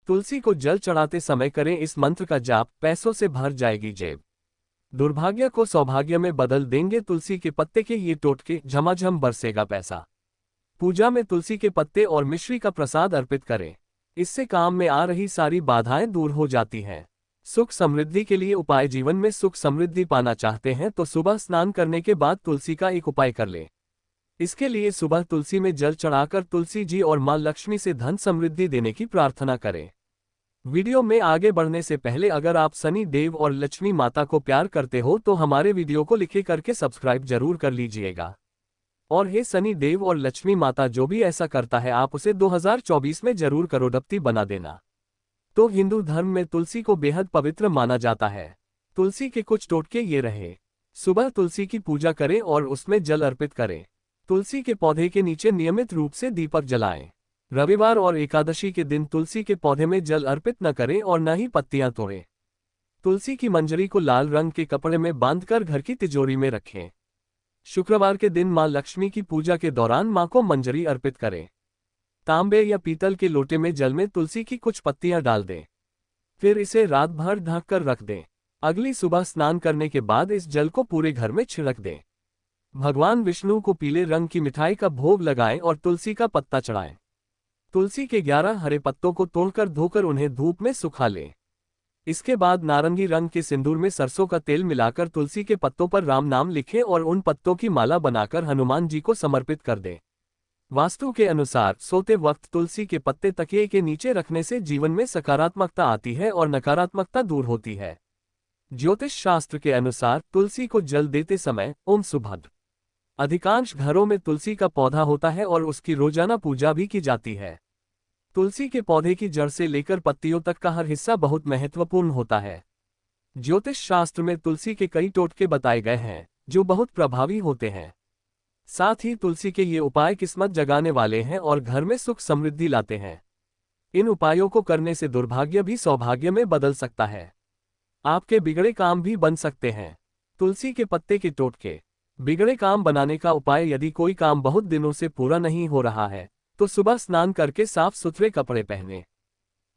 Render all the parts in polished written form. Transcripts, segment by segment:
तुलसी को जल चढ़ाते समय करें इस मंत्र का जाप, पैसों से भर जाएगी जेब। दुर्भाग्य को सौभाग्य में बदल देंगे तुलसी के पत्ते के ये टोटके, झमाझम बरसेगा पैसा। पूजा में तुलसी के पत्ते और मिश्री का प्रसाद अर्पित करें। इससे काम में आ रही सारी बाधाएं दूर हो जाती हैं। सुख समृद्धि के लिए उपाय। जीवन में सुख समृद्धि पाना चाहते हैं तो सुबह स्नान करने के बाद तुलसी का एक उपाय कर लें। इसके लिए सुबह तुलसी में जल चढ़ाकर तुलसी जी और मां लक्ष्मी से धन समृद्धि देने की प्रार्थना करें। वीडियो में आगे बढ़ने से पहले अगर आप शनि देव और लक्ष्मी माता को प्यार करते हो तो हमारे वीडियो को लिखे करके सब्सक्राइब जरूर कर लीजिएगा। और हे शनि देव और लक्ष्मी माता, जो भी ऐसा करता है आप उसे 2024 में जरूर करोड़पति बना देना। तो हिंदू धर्म में तुलसी को बेहद पवित्र माना जाता है। तुलसी के कुछ टोटके ये रहे। सुबह तुलसी की पूजा करें और उसमें जल अर्पित करें। तुलसी के पौधे के नीचे नियमित रूप से दीपक जलाएं। रविवार और एकादशी के दिन तुलसी के पौधे में जल अर्पित न करें और न ही पत्तियां तोड़ें। तुलसी की मंजरी को लाल रंग के कपड़े में बांधकर घर की तिजोरी में रखें। शुक्रवार के दिन मां लक्ष्मी की पूजा के दौरान मां को मंजरी अर्पित करें। तांबे या पीतल के लोटे में जल में तुलसी की कुछ पत्तियां डाल दें। फिर इसे रात भर ढक कर रख दें। अगली सुबह स्नान करने के बाद इस जल को पूरे घर में छिड़क दें। भगवान विष्णु को पीले रंग की मिठाई का भोग लगाएं और तुलसी का पत्ता चढ़ाएं। तुलसी के 11 हरे पत्तों को तोड़कर धोकर उन्हें धूप में सुखा लें। इसके बाद नारंगी रंग के सिंदूर में सरसों का तेल मिलाकर तुलसी के पत्तों पर राम नाम लिखें और उन पत्तों की माला बनाकर हनुमान जी को समर्पित कर दें। वास्तु के अनुसार सोते वक्त तुलसी के पत्ते तकिए के नीचे रखने से जीवन में सकारात्मकता आती है और नकारात्मकता दूर होती है। ज्योतिष शास्त्र के अनुसार तुलसी को जल देते समय ओम सुभद्र। अधिकांश घरों में तुलसी का पौधा होता है और उसकी रोजाना पूजा भी की जाती है। तुलसी के पौधे की जड़ से लेकर पत्तियों तक का हर हिस्सा बहुत महत्वपूर्ण होता है। ज्योतिष शास्त्र में तुलसी के कई टोटके बताए गए हैं जो बहुत प्रभावी होते हैं। साथ ही तुलसी के ये उपाय किस्मत जगाने वाले हैं और घर में सुख समृद्धि लाते हैं। इन उपायों को करने से दुर्भाग्य भी सौभाग्य में बदल सकता है। आपके बिगड़े काम भी बन सकते हैं। तुलसी के पत्ते के टोटके। बिगड़े काम बनाने का उपाय। यदि कोई काम बहुत दिनों से पूरा नहीं हो रहा है तो सुबह स्नान करके साफ सुथरे कपड़े पहने।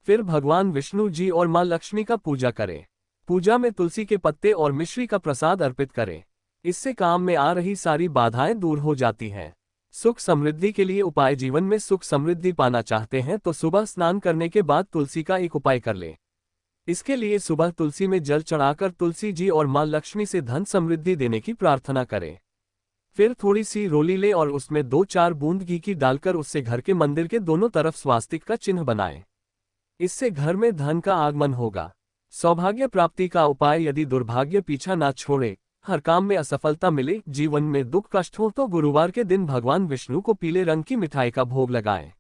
फिर भगवान विष्णु जी और मां लक्ष्मी का पूजा करें। पूजा में तुलसी के पत्ते और मिश्री का प्रसाद अर्पित करें। इससे काम में आ रही सारी बाधाएं दूर हो जाती हैं। सुख समृद्धि के लिए उपाय। जीवन में सुख समृद्धि पाना चाहते हैं तो सुबह स्नान करने के बाद तुलसी का एक उपाय कर लें। इसके लिए सुबह तुलसी में जल चढ़ाकर तुलसी जी और मां लक्ष्मी से धन समृद्धि देने की प्रार्थना करें। फिर थोड़ी सी रोली लें और उसमें 2-4 बूंद घी की डालकर उससे घर के मंदिर के दोनों तरफ स्वास्तिक का चिन्ह बनाएं। इससे घर में धन का आगमन होगा। सौभाग्य प्राप्ति का उपाय। यदि दुर्भाग्य पीछा ना छोड़े, हर काम में असफलता मिले, जीवन में दुख कष्ट हो तो गुरुवार के दिन भगवान विष्णु को पीले रंग की मिठाई का भोग लगाएं।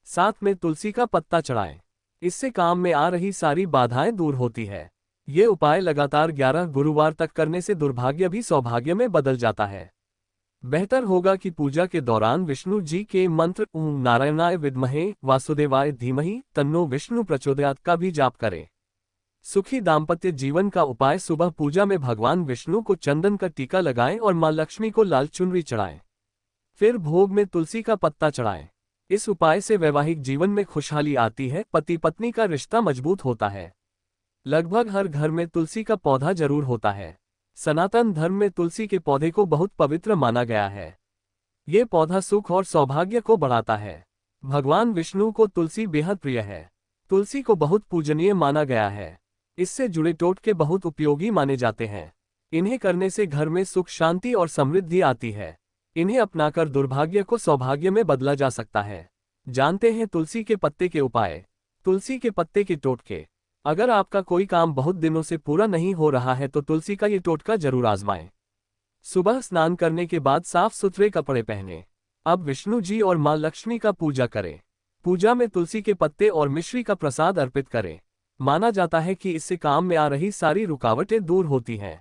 साथ में तुलसी का पत्ता चढ़ाएं। इससे काम में आ रही सारी बाधाएं दूर होती है। ये उपाय लगातार 11 गुरुवार तक करने से दुर्भाग्य भी सौभाग्य में बदल जाता है। बेहतर होगा कि पूजा के दौरान विष्णु जी के मंत्र ओम नारायणाय विद्महे वासुदेवाय धीमहि तन्नो विष्णु प्रचोदयात् का भी जाप करें। सुखी दाम्पत्य जीवन का उपाय। सुबह पूजा में भगवान विष्णु को चंदन का टीका लगाएं और मां लक्ष्मी को लाल चुनरी चढ़ाएं। फिर भोग में तुलसी का पत्ता चढ़ाएं। इस उपाय से वैवाहिक जीवन में खुशहाली आती है। पति पत्नी का रिश्ता मजबूत होता है। लगभग हर घर में तुलसी का पौधा जरूर होता है। सनातन धर्म में तुलसी के पौधे को बहुत पवित्र माना गया है। ये पौधा सुख और सौभाग्य को बढ़ाता है। भगवान विष्णु को तुलसी बेहद प्रिय है। तुलसी को बहुत पूजनीय माना गया है। इससे जुड़े टोटके बहुत उपयोगी माने जाते हैं। इन्हें करने से घर में सुख शांति और समृद्धि आती है। इन्हें अपनाकर दुर्भाग्य को सौभाग्य में बदला जा सकता है। जानते हैं तुलसी के पत्ते के उपाय। तुलसी के पत्ते के टोटके। अगर आपका कोई काम बहुत दिनों से पूरा नहीं हो रहा है तो तुलसी का ये टोटका जरूर आजमाएं। सुबह स्नान करने के बाद साफ सुथरे कपड़े पहनें। अब विष्णु जी और मां लक्ष्मी का पूजा करें। पूजा में तुलसी के पत्ते और मिश्री का प्रसाद अर्पित करें। माना जाता है कि इससे काम में आ रही सारी रुकावटें दूर होती हैं।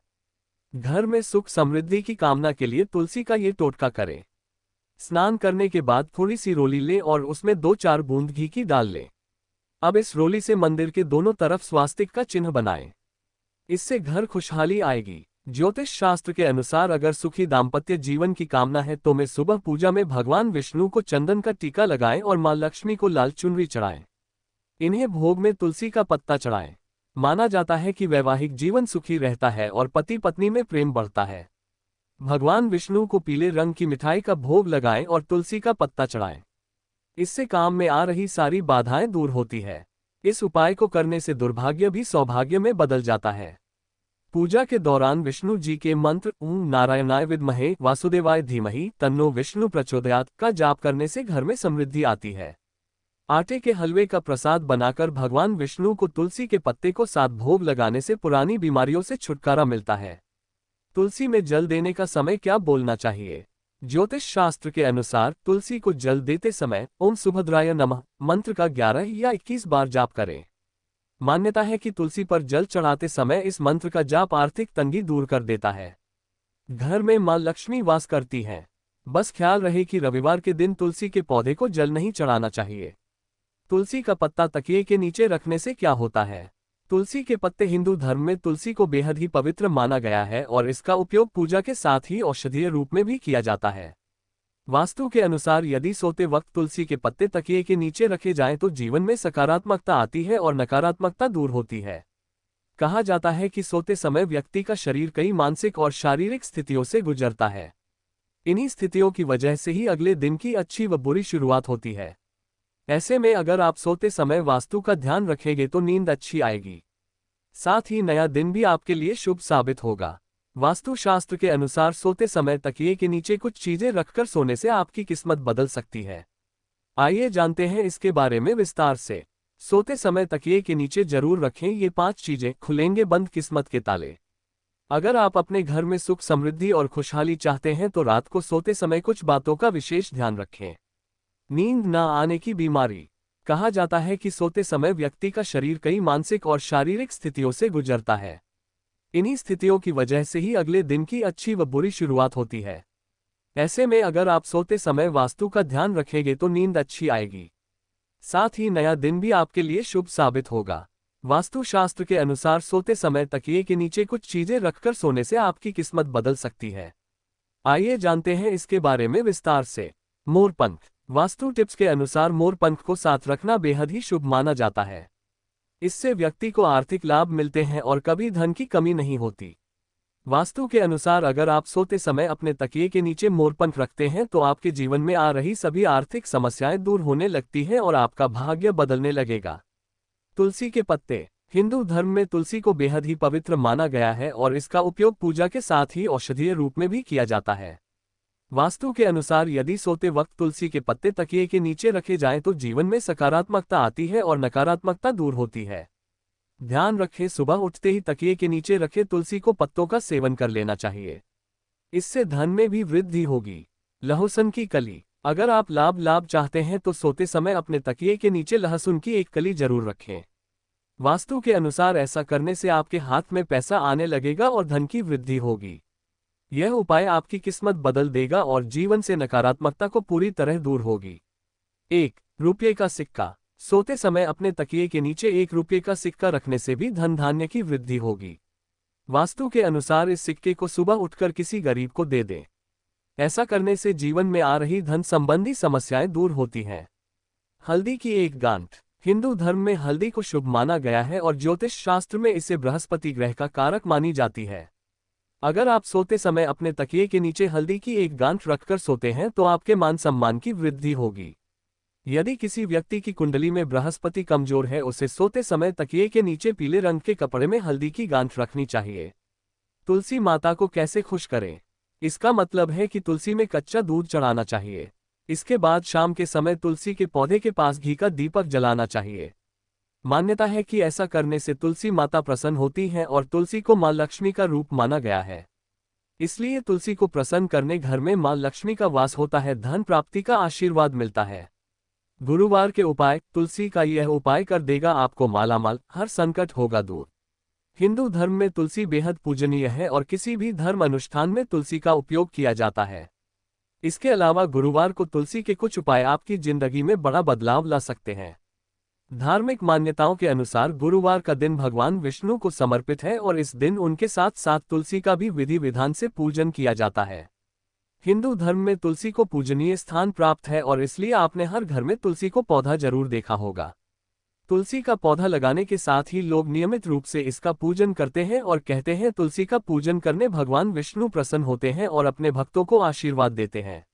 घर में सुख समृद्धि की कामना के लिए तुलसी का ये टोटका करें। स्नान करने के बाद थोड़ी सी रोली लें और उसमें 2-4 बूंद घी की डाल लें। अब इस रोली से मंदिर के दोनों तरफ स्वास्तिक का चिन्ह बनाएं। इससे घर खुशहाली आएगी। ज्योतिष शास्त्र के अनुसार अगर सुखी दाम्पत्य जीवन की कामना है तो मैं सुबह पूजा में भगवान विष्णु को चंदन का टीका लगाएं और मां लक्ष्मी को लाल चुनरी चढ़ाएं। इन्हें भोग में तुलसी का पत्ता चढ़ाएं। माना जाता है कि वैवाहिक जीवन सुखी रहता है और पति पत्नी में प्रेम बढ़ता है। भगवान विष्णु को पीले रंग की मिठाई का भोग लगाएं और तुलसी का पत्ता चढ़ाएं। इससे काम में आ रही सारी बाधाएं दूर होती है। इस उपाय को करने से दुर्भाग्य भी सौभाग्य में बदल जाता है। पूजा के दौरान विष्णु जी के मंत्र ओम नारायणाय विद्महे वासुदेवाय धीमहि तन्नो विष्णु प्रचोदयात् का जाप करने से घर में समृद्धि आती है। आटे के हलवे का प्रसाद बनाकर भगवान विष्णु को तुलसी के पत्ते को साथ भोग लगाने से पुरानी बीमारियों से छुटकारा मिलता है। तुलसी में जल देने का समय क्या बोलना चाहिए? ज्योतिष शास्त्र के अनुसार तुलसी को जल देते समय ओम सुभद्राय नमः मंत्र का 11 या 21 बार जाप करें। मान्यता है कि तुलसी पर जल चढ़ाते समय इस मंत्र का जाप आर्थिक तंगी दूर कर देता है। घर में मां लक्ष्मी वास करती हैं। बस ख्याल रहे कि रविवार के दिन तुलसी के पौधे को जल नहीं चढ़ाना चाहिए। तुलसी का पत्ता तकिए के नीचे रखने से क्या होता है? तुलसी के पत्ते हिंदू धर्म में तुलसी को बेहद ही पवित्र माना गया है और इसका उपयोग पूजा के साथ ही औषधीय रूप में भी किया जाता है। वास्तु के अनुसार यदि सोते वक्त तुलसी के पत्ते तकिए के नीचे रखे जाएं तो जीवन में सकारात्मकता आती है और नकारात्मकता दूर होती है। कहा जाता है कि सोते समय व्यक्ति का शरीर कई मानसिक और शारीरिक स्थितियों से गुजरता है। इन्हीं स्थितियों की वजह से ही अगले दिन की अच्छी व बुरी शुरुआत होती है। ऐसे में अगर आप सोते समय वास्तु का ध्यान रखेंगे तो नींद अच्छी आएगी। साथ ही नया दिन भी आपके लिए शुभ साबित होगा। वास्तु शास्त्र के अनुसार सोते समय तकिए के नीचे कुछ चीजें रखकर सोने से आपकी किस्मत बदल सकती है। आइए जानते हैं इसके बारे में विस्तार से। सोते समय तकिए के नीचे जरूर रखें ये 5 चीजें, खुलेंगे बंद किस्मत के ताले। अगर आप अपने घर में सुख समृद्धि और खुशहाली चाहते हैं तो रात को सोते समय कुछ बातों का विशेष ध्यान रखें। नींद न आने की बीमारी। कहा जाता है कि सोते समय व्यक्ति का शरीर कई मानसिक और शारीरिक स्थितियों से गुजरता है। इन्हीं स्थितियों की वजह से ही अगले दिन की अच्छी व बुरी शुरुआत होती है। ऐसे में अगर आप सोते समय वास्तु का ध्यान रखेंगे तो नींद अच्छी आएगी। साथ ही नया दिन भी आपके लिए शुभ साबित होगा। वास्तु शास्त्र के अनुसार सोते समय तकिए के नीचे कुछ चीजें रखकर सोने से आपकी किस्मत बदल सकती है। आइए जानते हैं इसके बारे में विस्तार से। मोरपंख। वास्तु टिप्स के अनुसार मोरपंख को साथ रखना बेहद ही शुभ माना जाता है। इससे व्यक्ति को आर्थिक लाभ मिलते हैं और कभी धन की कमी नहीं होती। वास्तु के अनुसार अगर आप सोते समय अपने तकिए के नीचे मोरपंख रखते हैं तो आपके जीवन में आ रही सभी आर्थिक समस्याएं दूर होने लगती हैं और आपका भाग्य बदलने लगेगा। तुलसी के पत्ते। हिंदू धर्म में तुलसी को बेहद ही पवित्र माना गया है और इसका उपयोग पूजा के साथ ही औषधीय रूप में भी किया जाता है। वास्तु के अनुसार यदि सोते वक्त तुलसी के पत्ते तकिए के नीचे रखे जाएं तो जीवन में सकारात्मकता आती है और नकारात्मकता दूर होती है। ध्यान रखें, सुबह उठते ही तकिए के नीचे रखे तुलसी को पत्तों का सेवन कर लेना चाहिए। इससे धन में भी वृद्धि होगी। लहसुन की कली। अगर आप लाभ चाहते हैं तो सोते समय अपने तकिए के नीचे लहसुन की एक कली जरूर रखें। वास्तु के अनुसार ऐसा करने से आपके हाथ में पैसा आने लगेगा और धन की वृद्धि होगी। यह उपाय आपकी किस्मत बदल देगा और जीवन से नकारात्मकता को पूरी तरह दूर होगी। 1 रुपये का सिक्का। सोते समय अपने तकिए के नीचे 1 रुपये का सिक्का रखने से भी धन धान्य की वृद्धि होगी। वास्तु के अनुसार इस सिक्के को सुबह उठकर किसी गरीब को दे दें। ऐसा करने से जीवन में आ रही धन संबंधी समस्याएं दूर होती हैं। हल्दी की एक गांठ। हिंदू धर्म में हल्दी को शुभ माना गया है और ज्योतिष शास्त्र में इसे बृहस्पति ग्रह का कारक मानी जाती है। अगर आप सोते समय अपने तकिए के नीचे हल्दी की एक गांठ रखकर सोते हैं तो आपके मान सम्मान की वृद्धि होगी। यदि किसी व्यक्ति की कुंडली में बृहस्पति कमजोर है उसे सोते समय तकिए के नीचे पीले रंग के कपड़े में हल्दी की गांठ रखनी चाहिए। तुलसी माता को कैसे खुश करें? इसका मतलब है कि तुलसी में कच्चा दूध चढ़ाना चाहिए। इसके बाद शाम के समय तुलसी के पौधे के पास घी का दीपक जलाना चाहिए। मान्यता है कि ऐसा करने से तुलसी माता प्रसन्न होती हैं और तुलसी को मां लक्ष्मी का रूप माना गया है। इसलिए तुलसी को प्रसन्न करने घर में मां लक्ष्मी का वास होता है, धन प्राप्ति का आशीर्वाद मिलता है। गुरुवार के उपाय। तुलसी का यह उपाय कर देगा आपको मालामाल, हर संकट होगा दूर। हिंदू धर्म में तुलसी बेहद पूजनीय है और किसी भी धर्म अनुष्ठान में तुलसी का उपयोग किया जाता है। इसके अलावा गुरुवार को तुलसी के कुछ उपाय आपकी जिंदगी में बड़ा बदलाव ला सकते हैं। धार्मिक मान्यताओं के अनुसार गुरुवार का दिन भगवान विष्णु को समर्पित है और इस दिन उनके साथ साथ तुलसी का भी विधि विधान से पूजन किया जाता है। हिंदू धर्म में तुलसी को पूजनीय स्थान प्राप्त है और इसलिए आपने हर घर में तुलसी को पौधा जरूर देखा होगा। तुलसी का पौधा लगाने के साथ ही लोग नियमित रूप से इसका पूजन करते हैं और कहते हैं तुलसी का पूजन करने भगवान विष्णु प्रसन्न होते हैं और अपने भक्तों को आशीर्वाद देते हैं।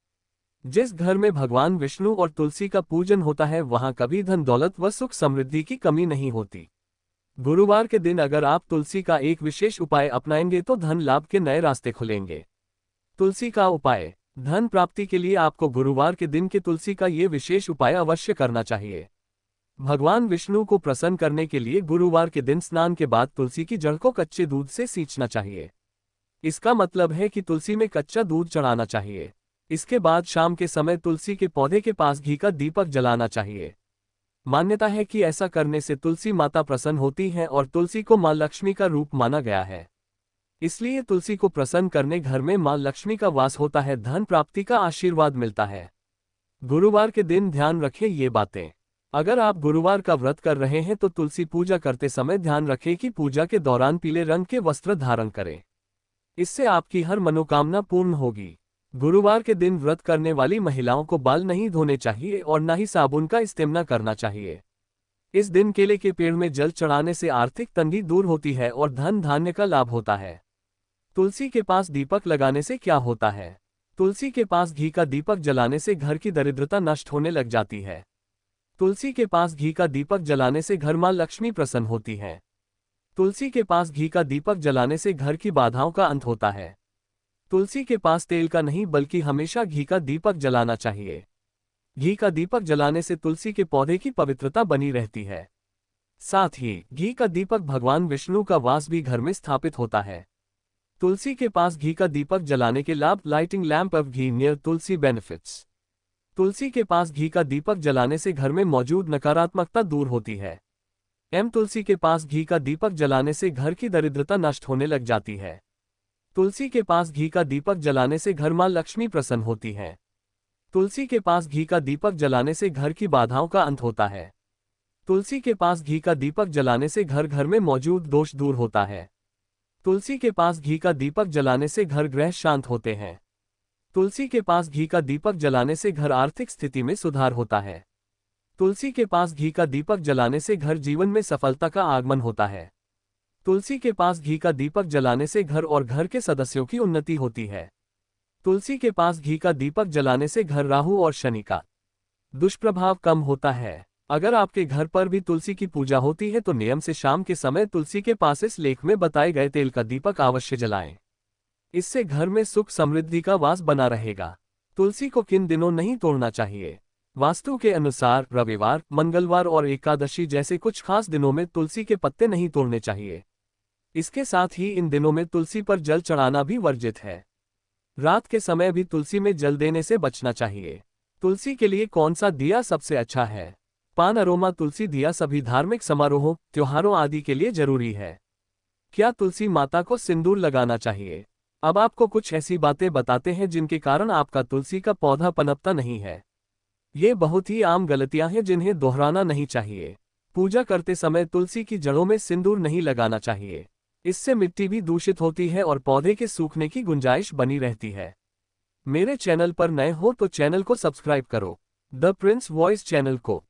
जिस घर में भगवान विष्णु और तुलसी का पूजन होता है वहां कभी धन दौलत व सुख समृद्धि की कमी नहीं होती। गुरुवार के दिन अगर आप तुलसी का एक विशेष उपाय अपनाएंगे तो धन लाभ के नए रास्ते खुलेंगे। तुलसी का उपाय। धन प्राप्ति के लिए आपको गुरुवार के दिन के तुलसी का ये विशेष उपाय अवश्य करना चाहिए। भगवान विष्णु को प्रसन्न करने के लिए गुरुवार के दिन स्नान के बाद तुलसी की जड़ को कच्चे दूध से सींचना चाहिए। इसका मतलब है कि तुलसी में कच्चा दूध चढ़ाना चाहिए। इसके बाद शाम के समय तुलसी के पौधे के पास घी का दीपक जलाना चाहिए। मान्यता है कि ऐसा करने से तुलसी माता प्रसन्न होती हैं और तुलसी को मां लक्ष्मी का रूप माना गया है। इसलिए तुलसी को प्रसन्न करने घर में मां लक्ष्मी का वास होता है, धन प्राप्ति का आशीर्वाद मिलता है। गुरुवार के दिन ध्यान रखें ये बातें। अगर आप गुरुवार का व्रत कर रहे हैं तो तुलसी पूजा करते समय ध्यान रखें कि पूजा के दौरान पीले रंग के वस्त्र धारण करें। इससे आपकी हर मनोकामना पूर्ण होगी। गुरुवार के दिन व्रत करने वाली महिलाओं को बाल नहीं धोने चाहिए और न ही साबुन का इस्तेमाल करना चाहिए। इस दिन केले के पेड़ में जल चढ़ाने से आर्थिक तंगी दूर होती है और धन धान्य का लाभ होता है। तुलसी के पास दीपक लगाने से क्या होता है? तुलसी के पास घी का दीपक जलाने से घर की दरिद्रता नष्ट होने लग जाती है। तुलसी के पास घी का दीपक जलाने से घर मां लक्ष्मी प्रसन्न होती है। तुलसी के पास घी का दीपक जलाने से घर की बाधाओं का अंत होता है। तुलसी के पास तेल का नहीं बल्कि हमेशा घी का दीपक जलाना चाहिए। घी का दीपक जलाने से तुलसी के पौधे की पवित्रता बनी रहती है। साथ ही घी का दीपक भगवान विष्णु का वास भी घर में स्थापित होता है। तुलसी के पास घी का दीपक जलाने के लाभ। Lighting lamp of ghee near tulsi benefits. तुलसी के पास घी का दीपक जलाने से घर में मौजूद नकारात्मकता दूर होती है। तुलसी के पास घी का दीपक जलाने से घर की दरिद्रता नष्ट होने लग जाती है। तुलसी के पास घी का दीपक जलाने से घर मां लक्ष्मी प्रसन्न होती है। तुलसी के पास घी का दीपक जलाने से घर की बाधाओं का अंत होता है। तुलसी के पास घी का दीपक जलाने से घर घर में मौजूद दोष दूर होता है। तुलसी के पास घी का दीपक जलाने से घर ग्रह शांत होते हैं। तुलसी के पास घी का दीपक जलाने से घर आर्थिक स्थिति में सुधार होता है। तुलसी के पास घी का दीपक जलाने से घर जीवन में सफलता का आगमन होता है। तुलसी के पास घी का दीपक जलाने से घर और घर के सदस्यों की उन्नति होती है। तुलसी के पास घी का दीपक जलाने से घर राहु और शनि का दुष्प्रभाव कम होता है। अगर आपके घर पर भी तुलसी की पूजा होती है तो नियम से शाम के समय तुलसी के पास इस लेख में बताए गए तेल का दीपक अवश्य जलाएं। इससे घर में सुख समृद्धि का वास बना रहेगा। तुलसी को किन दिनों नहीं तोड़ना चाहिए? वास्तु के अनुसार रविवार, मंगलवार और एकादशी जैसे कुछ खास दिनों में तुलसी के पत्ते नहीं तोड़ने चाहिए। इसके साथ ही इन दिनों में तुलसी पर जल चढ़ाना भी वर्जित है। रात के समय भी तुलसी में जल देने से बचना चाहिए। तुलसी के लिए कौन सा दिया सबसे अच्छा है? पान अरोमा तुलसी दिया सभी धार्मिक समारोहों, त्योहारों आदि के लिए जरूरी है। क्या तुलसी माता को सिंदूर लगाना चाहिए? अब आपको कुछ ऐसी बातें बताते हैं जिनके कारण आपका तुलसी का पौधा पनपता नहीं है। ये बहुत ही आम गलतियां हैं जिन्हें दोहराना नहीं चाहिए। पूजा करते समय तुलसी की जड़ों में सिंदूर नहीं लगाना चाहिए। इससे मिट्टी भी दूषित होती है और पौधे के सूखने की गुंजाइश बनी रहती है। मेरे चैनल पर नए हो तो चैनल को सब्सक्राइब करो, द प्रिंस वॉइस चैनल को।